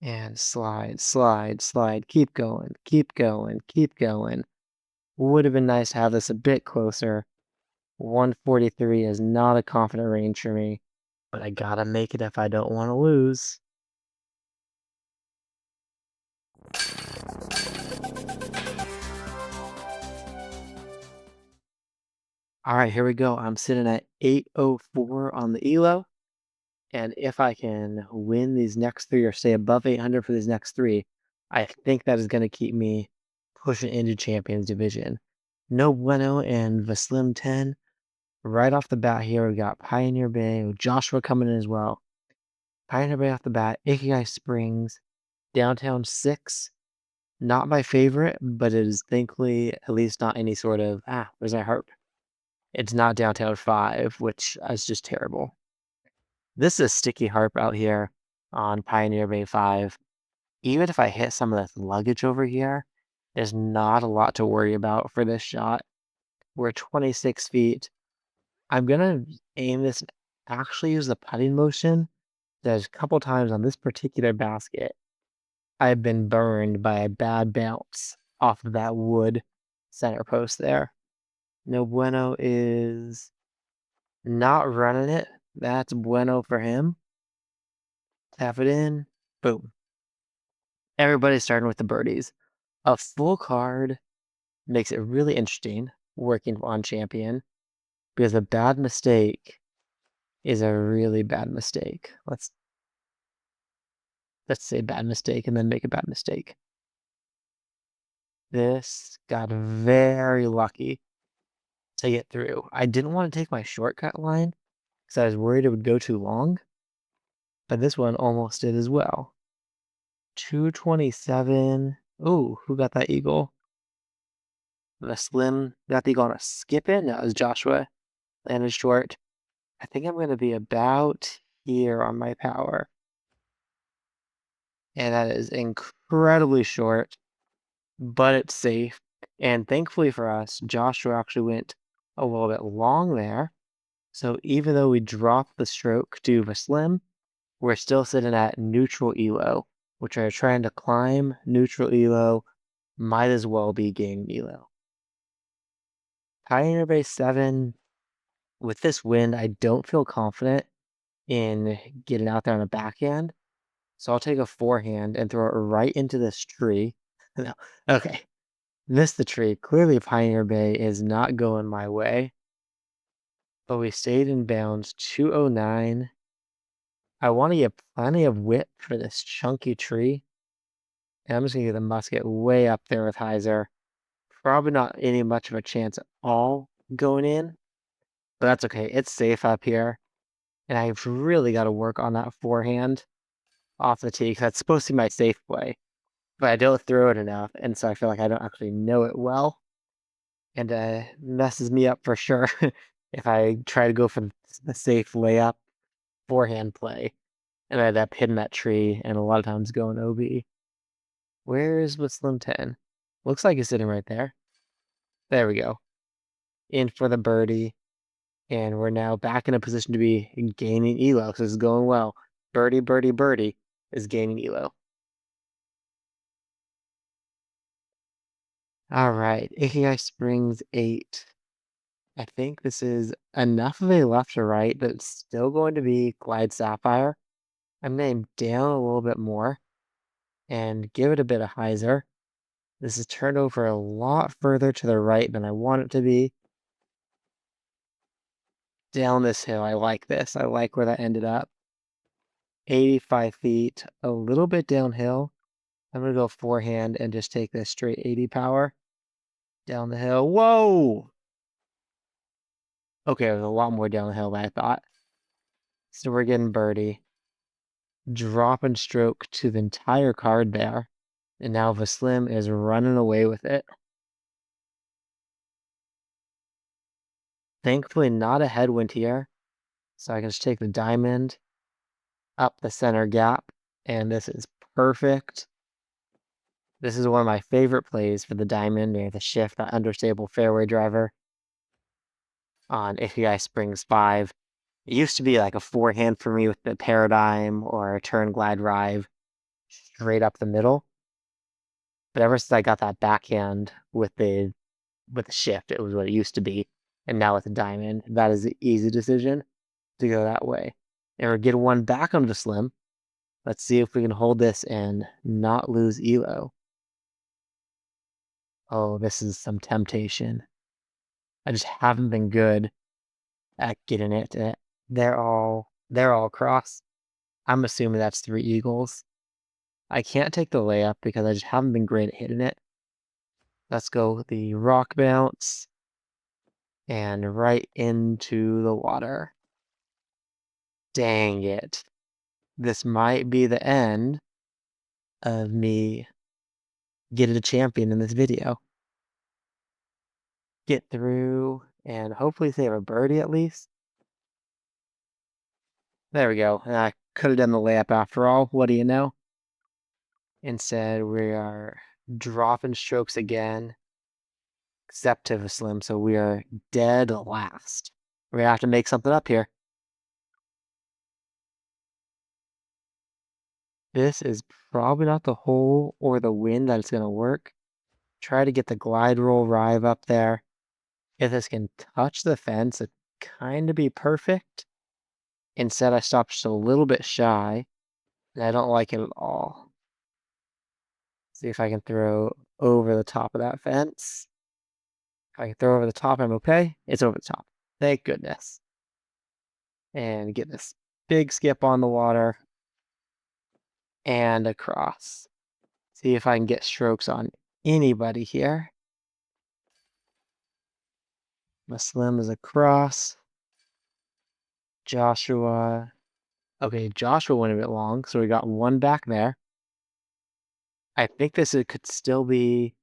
And slide, slide, slide. Keep going, keep going, keep going. Would have been nice to have this a bit closer. 143 is not a confident range for me, but I gotta make it if I don't want to lose. All right, here we go. I'm sitting at 804 on the ELO. And if I can win these next three or stay above 800 for these next three, I think that is going to keep me pushing into Champions Division. No bueno and Vaslim 10. Right off the bat here, we got Pioneer Bay, with Joshua coming in as well. Pioneer Bay off the bat, Ikigai Springs, Downtown 6. Not my favorite, but it is thankfully at least not any sort of, where's my heart? It's not Downtown 5, which is just terrible. This is Sticky Harp out here on Pioneer Bay 5. Even if I hit some of this luggage over here, there's not a lot to worry about for this shot. We're 26 feet. I'm gonna aim this and actually use the putting motion. There's a couple times on this particular basket, I've been burned by a bad bounce off of that wood center post there. No bueno is not running it. That's bueno for him. Tap it in. Boom. Everybody's starting with the birdies. A full card makes it really interesting working on champion because a bad mistake is a really bad mistake. Let's say bad mistake and then make a bad mistake. This got very lucky to get through. I didn't want to take my shortcut line because I was worried it would go too long, but this one almost did as well. 227. Oh, who got that eagle? The Slim got the eagle on a skip in. That was Joshua. Landed short. I think I'm going to be about here on my power. And that is incredibly short, but it's safe. And thankfully for us, Joshua actually went a little bit long there. So even though we dropped the stroke to the Slim, we're still sitting at neutral elo, which are trying to climb neutral elo, might as well be gaining elo. Pioneer Bay 7, with this wind, I don't feel confident in getting out there on a backhand. So I'll take a forehand and throw it right into this tree. No, okay, missed the tree. Clearly Pioneer Bay is not going my way. But we stayed in bounds 209. I want to get plenty of width for this chunky tree. And I'm just going to get the musket way up there with hyzer. Probably not any much of a chance at all going in. But that's okay. It's safe up here. And I've really got to work on that forehand off the tee because that's supposed to be my safe play. But I don't throw it enough. And so I feel like I don't actually know it well. And messes me up for sure if I try to go for the safe layup forehand play. And I end up hitting that tree and a lot of times going OB. Where is Slim 10? Looks like he's sitting right there. There we go. In for the birdie. And we're now back in a position to be gaining elo. So this is going well. Birdie, birdie, birdie is gaining elo. All right. Ikigai Springs 8. I think this is enough of a left to right, but it's still going to be Glide Sapphire. I'm going to down a little bit more and give it a bit of hyzer. This is turned over a lot further to the right than I want it to be. Down this hill, I like this. I like where that ended up. 85 feet, a little bit downhill. I'm going to go forehand and just take this straight 80 power down the hill. Whoa! Okay, it was a lot more down the hill than I thought. So we're getting birdie. Drop and stroke to the entire card there. And now Vaslim is running away with it. Thankfully, not a headwind here. So I can just take the diamond up the center gap. And this is perfect. This is one of my favorite plays for the diamond or the shift, that understable fairway driver on Ikigai Springs 5. It used to be like a forehand for me with the paradigm or a turn glide drive straight up the middle. But ever since I got that backhand with the shift, it was what it used to be. And now with the diamond, that is the easy decision to go that way. And we're getting one back onto Slim. Let's see if we can hold this and not lose elo. Oh, this is some temptation. I just haven't been good at getting it. They're all cross. I'm assuming that's 3 eagles. I can't take the layup because I just haven't been great at hitting it. Let's go with the rock bounce and right into the water. Dang it. This might be the end of me getting a champion in this video. Get through and hopefully save a birdie at least. There we go. And I could have done the layup after all. What do you know? Instead, we are dropping strokes again, except to the Slim, so we are dead last. We're gonna have to make something up here. This is probably not the hole or the wind that's gonna work. Try to get the glide roll rive up there. If this can touch the fence, it'd kind of be perfect. Instead, I stopped just a little bit shy, and I don't like it at all. See if I can throw over the top of that fence. If I can throw over the top, I'm okay. It's over the top. Thank goodness. And get this big skip on the water and across. See if I can get strokes on anybody here. Muslim is across. Joshua. Okay, Joshua went a bit long, so we got one back there. I think this could still be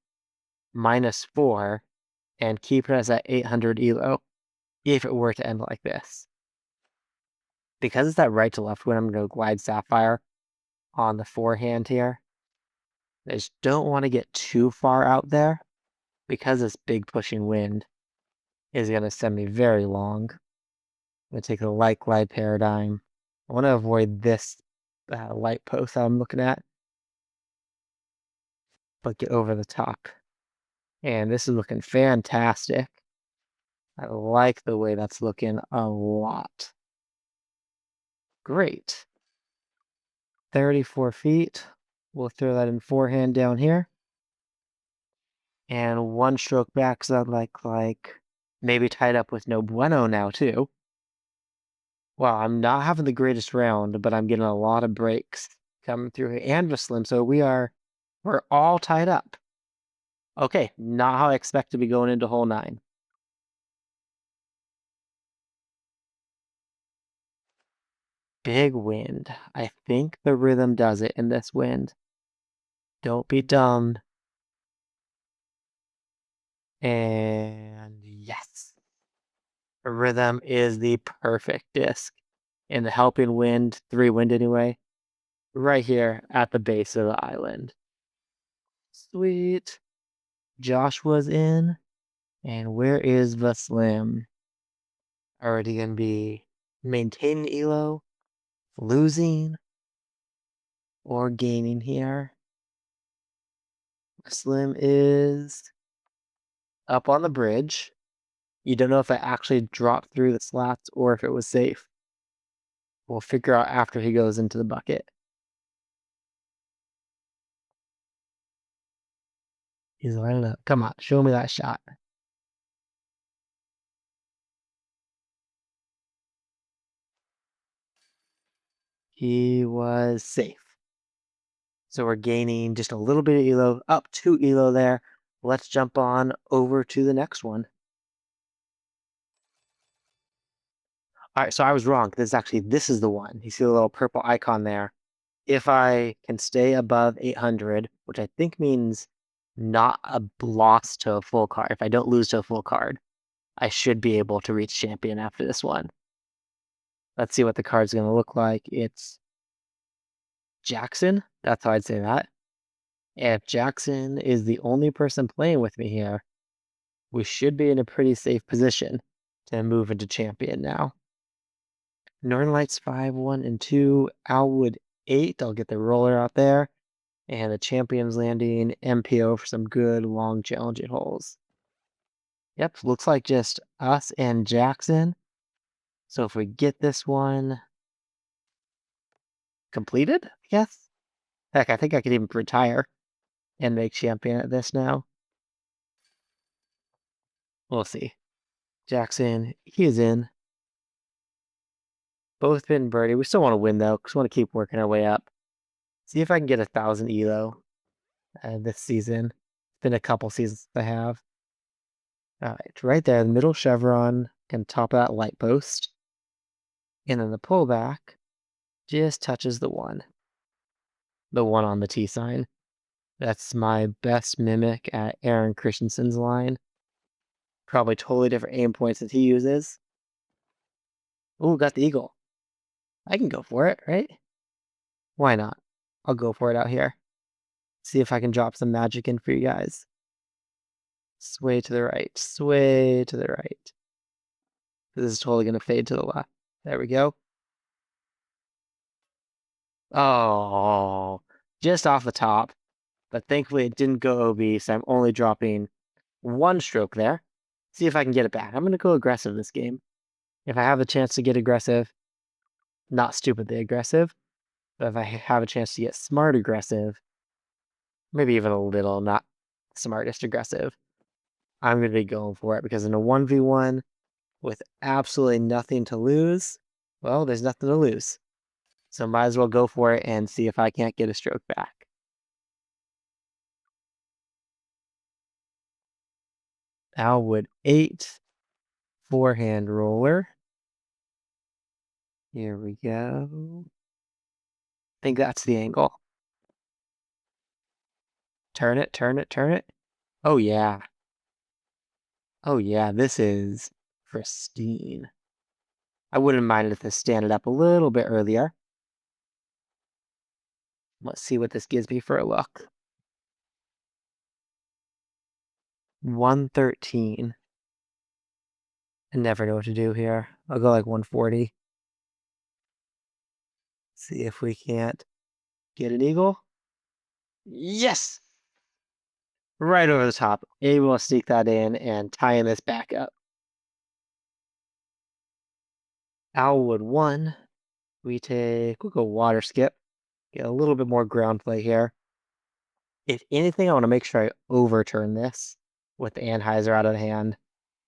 -4 and keep us at 800 elo if it were to end like this. Because it's that right to left wind, I'm going to go glide Sapphire on the forehand here. I just don't want to get too far out there because this big pushing wind is going to send me very long. I'm going to take the light glide paradigm. I want to avoid this light post that I'm looking at, but get over the top. And this is looking fantastic. I like the way that's looking a lot. Great. 34 feet. We'll throw that in forehand down here. And one stroke back, so that like maybe tied up with no bueno now too. Well, I'm not having the greatest round, but I'm getting a lot of breaks coming through here and with Slim, so we're all tied up. Okay, not how I expect to be going into hole 9. Big wind. I think the rhythm does it in this wind. Don't be dumb. And yes. The rhythm is the perfect disc. In the helping wind, 3 wind anyway. Right here at the base of the island. Sweet. Joshua's in. And where is the Slim? Already gonna be maintaining elo, losing, or gaining here. Slim is up on the bridge. You don't know if it actually dropped through the slats or if it was safe. We'll figure out after he goes into the bucket. He's lining up. Come on, show me that shot. He was safe. So we're gaining just a little bit of elo, up 2 elo there. Let's jump on over to the next one. All right, so I was wrong. This is the one. You see the little purple icon there. If I can stay above 800, which I think means not a loss to a full card. If I don't lose to a full card, I should be able to reach champion after this one. Let's see what the card's going to look like. It's Jackson. That's how I'd say that. If Jackson is the only person playing with me here, we should be in a pretty safe position to move into champion now. Northern Lights 5, 1, and 2. Alwood 8. I'll get the roller out there. And the Champions Landing, MPO for some good long challenging holes. Yep, looks like just us and Jackson. So if we get this one completed, I guess. Heck, I think I could even retire and make champion at this now. We'll see. Jackson, he is in. Both been birdie. We still want to win though, because we want to keep working our way up. See if I can get 1,000 elo this season. It's been a couple seasons I have. All right, right there, the middle chevron can top of that light post. And then the pullback just touches the one on the T sign. That's my best mimic at Aaron Christensen's line. Probably totally different aim points that he uses. Ooh, got the eagle. I can go for it, right? Why not? I'll go for it out here. See if I can drop some magic in for you guys. Sway to the right, sway to the right. This is totally going to fade to the left. There we go. Oh, just off the top. But thankfully it didn't go OB, so I'm only dropping one stroke there. See if I can get it back. I'm going to go aggressive this game. If I have a chance to get aggressive, not stupidly aggressive, but if I have a chance to get smart aggressive, maybe even a little not smartest aggressive, I'm going to be going for it because in a 1v1 with absolutely nothing to lose, well, there's nothing to lose. So might as well go for it and see if I can't get a stroke back. Alwood 8, forehand roller. Here we go. I think that's the angle. Turn it, turn it, turn it. Oh yeah. Oh yeah, this is pristine. I wouldn't mind if this standed up a little bit earlier. Let's see what this gives me for a look. 113. I never know what to do here. I'll go like 140. See if we can't get an eagle. Yes! Right over the top. Able to sneak that in and tying this back up. Alwood 1. We'll go water skip. Get a little bit more ground play here. If anything, I want to make sure I overturn this with the Anheuser out of hand.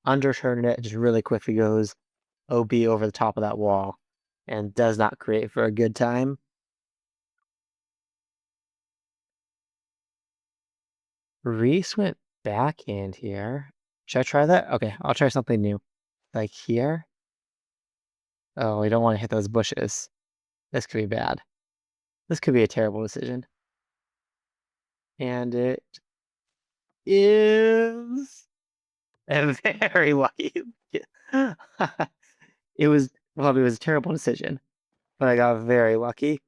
Underturn it, just really quickly goes OB over the top of that wall and does not create for a good time. Reese went backhand here. Should I try that? Okay, I'll try something new. Like here. Oh, we don't want to hit those bushes. This could be bad. This could be a terrible decision. And it is very lucky. It was a terrible decision, but I got very lucky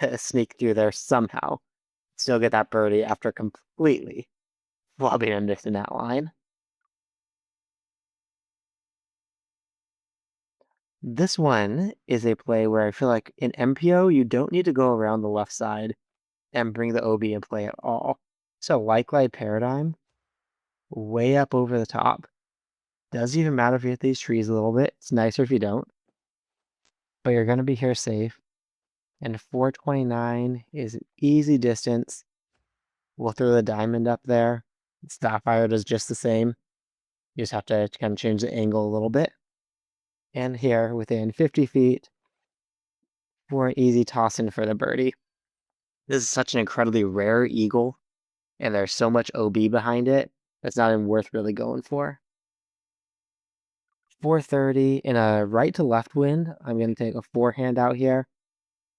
to sneak through there somehow. Still get that birdie after completely flopping and missing that line. This one is a play where I feel like in MPO, you don't need to go around the left side and bring the OB in play at all. So like glide paradigm, way up over the top. Doesn't even matter if you hit these trees a little bit. It's nicer if you don't. But you're going to be here safe. And 429 is an easy distance. We'll throw the diamond up there. Sapphire does just the same. You just have to kind of change the angle a little bit. And here, within 50 feet, for an easy toss in for the birdie. This is such an incredibly rare eagle, and there's so much OB behind it, that's not even worth really going for. 430 in a right to left wind, I'm going to take a forehand out here.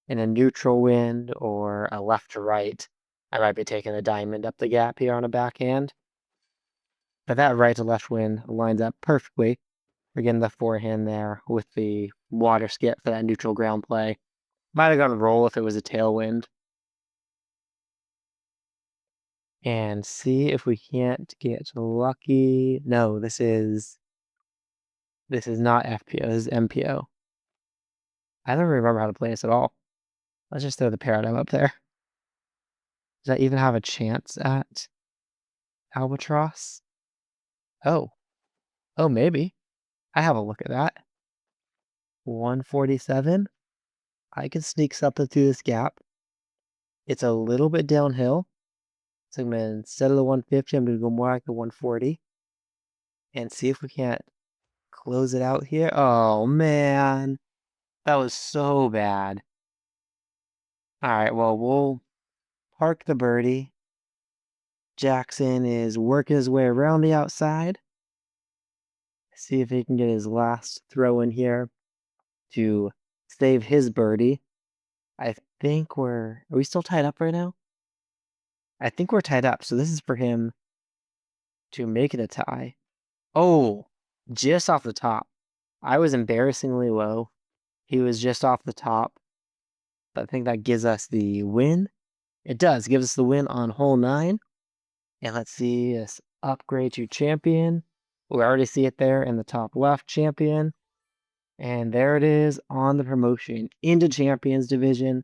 In a neutral wind or a left to right, I might be taking the diamond up the gap here on a backhand. But that right to left wind lines up perfectly. We're getting the forehand there with the water skip for that neutral ground play. Might have gotten a roll if it was a tailwind. And see if we can't get lucky. No, this is not FPO, this is MPO. I don't remember how to play this at all. Let's just throw the paradigm up there. Does that even have a chance at albatross? Oh, oh, maybe. I have a look at that. 147. I can sneak something through this gap. It's a little bit downhill. So I'm gonna, instead of the 150, I'm gonna go more like the 140 and see if we can't close it out here. Oh man, that was so bad. All right, well, we'll park the birdie. Jackson is working his way around the outside. See if he can get his last throw in here to save his birdie. I think are we still tied up right now? I think we're tied up. So this is for him to make it a tie. Oh, just off the top. I was embarrassingly low. He was just off the top. But I think that gives us the win. It does give us the win on hole 9. And let's see this upgrade to champion. We already see it there in the top left, champion. And there it is on the promotion into champions division.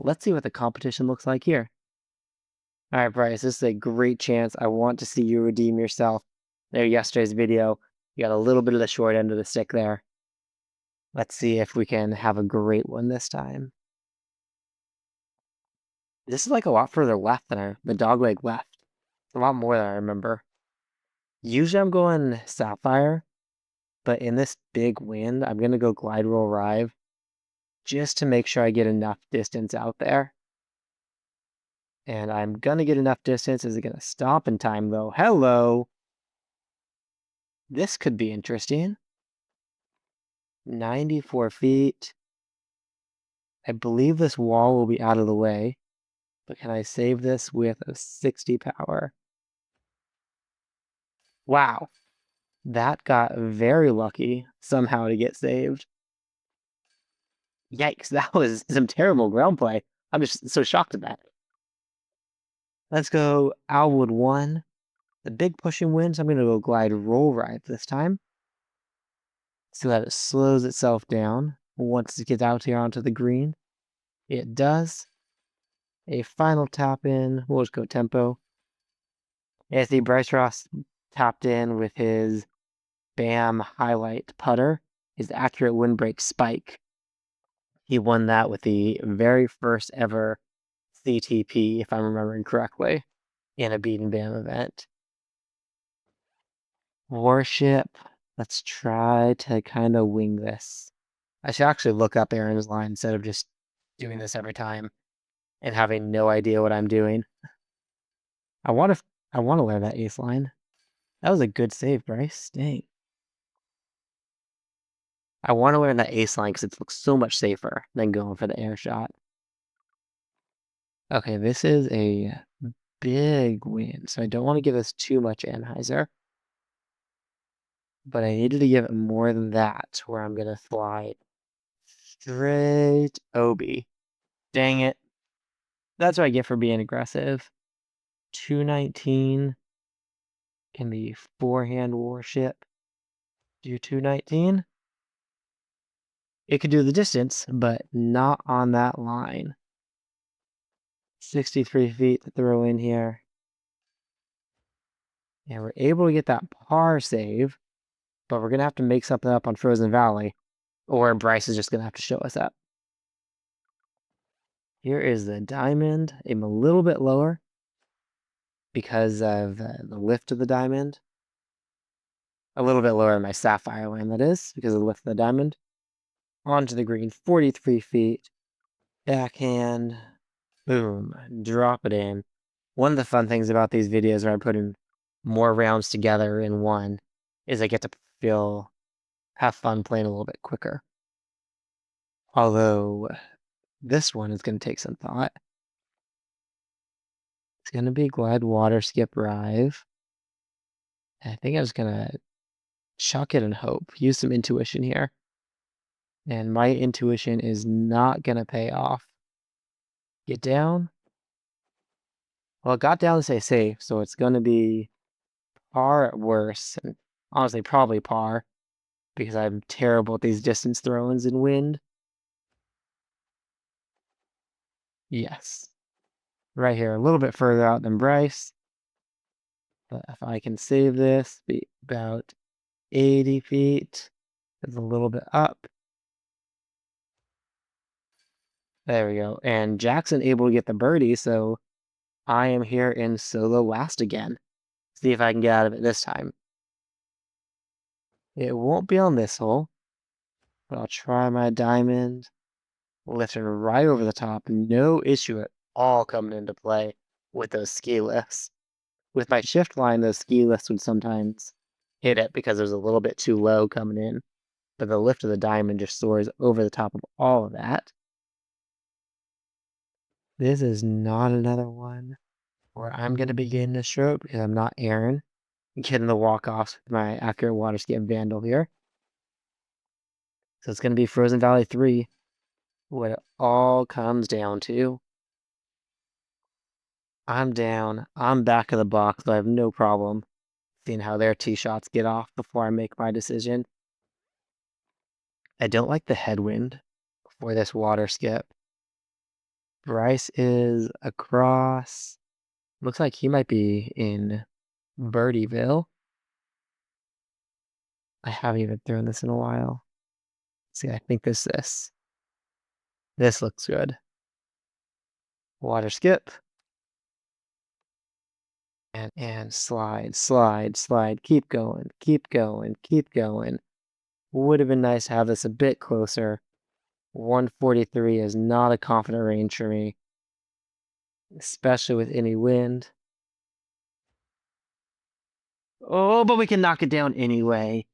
Let's see what the competition looks like here. All right, Bryce, this is a great chance. I want to see you redeem yourself. There, yesterday's video, you got a little bit of the short end of the stick there. Let's see if we can have a great one this time. This is like a lot further left than the dogleg left. It's a lot more than I remember. Usually I'm going Sapphire, but in this big wind, I'm going to go Glide Roll Rive just to make sure I get enough distance out there. And I'm going to get enough distance. Is it going to stop in time, though? Hello! This could be interesting. 94 feet. I believe this wall will be out of the way, but can I save this with a 60 power? Wow, that got very lucky somehow to get saved. Yikes, that was some terrible ground play. I'm just so shocked at that. Let's go Alwood 1. The big pushing wind, so I'm going to go Glide Roll Ride this time. So that it slows itself down once it gets out here onto the green. It does. A final tap in. We'll just go tempo. Anthony Bryce Ross tapped in with his BAM highlight putter, his accurate windbreak spike. He won that with the very first ever CTP, if I'm remembering correctly, in a beat and BAM event. Warship. Let's try to kind of wing this. I should actually look up Aaron's line instead of just doing this every time and having no idea what I'm doing. I want to learn that ace line. That was a good save, Bryce. Dang. I want to learn that ace line because it looks so much safer than going for the air shot. Okay, this is a big win, so I don't want to give this too much Anheuser. But I needed to give it more than that, where I'm going to fly straight OB. Dang it. That's what I get for being aggressive. 219. Can the forehand warship do 219? It could do the distance, but not on that line. 63 feet to throw in here. And we're able to get that par save, but we're going to have to make something up on Frozen Valley, or Bryce is just going to have to show us up. Here is the diamond. I'm a little bit lower because of the lift of the diamond. A little bit lower than my sapphire land, that is, because of the lift of the diamond. Onto the green, 43 feet. Backhand. Boom. Drop it in. One of the fun things about these videos where I'm putting more rounds together in one is I get to have fun playing a little bit quicker. Although this one is going to take some thought. It's going to be Glide Water Skip Rive. I think I'm just going to chuck it and hope. Use some intuition here. And my intuition is not going to pay off. Get down. Well, it got down to say safe, so it's going to be par at worst. And honestly, probably par, because I'm terrible at these distance throw-ins in wind. Yes. right here, a little bit further out than Bryce. But if I can save this, be about 80 feet. It's a little bit up. There we go. And Jackson able to get the birdie, so I am here in solo last again. See if I can get out of it this time. It won't be on this hole, but I'll try my diamond. Lifting right over the top. No issue at all coming into play with those ski lifts. With my shift line, those ski lifts would sometimes hit it because it was a little bit too low coming in. But the lift of the diamond just soars over the top of all of that. This is not another one where I'm going to be getting a stroke because I'm not Aaron. Getting the walk-offs with my accurate water ski Vandal here. So it's going to be Frozen Valley 3, what it all comes down to. I'm down. I'm back of the box, so I have no problem seeing how their tee shots get off before I make my decision. I don't like the headwind for this water skip. Bryce is across. Looks like he might be in Birdieville. I haven't even thrown this in a while. See, I think this. This looks good. Water skip. And slide, slide, slide. Keep going, keep going, keep going. Would have been nice to have this a bit closer. 143 is not a confident range for me, especially with any wind. Oh, but we can knock it down anyway.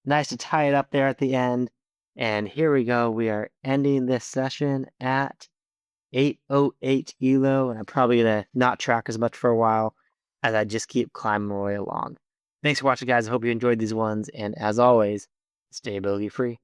Nice to tie it up there at the end. And here we go. We are ending this session at 808 elo, and I'm probably going to not track as much for a while as I just keep climbing my way along. Thanks for watching, guys. I hope you enjoyed these ones, and as always, stay bogey free.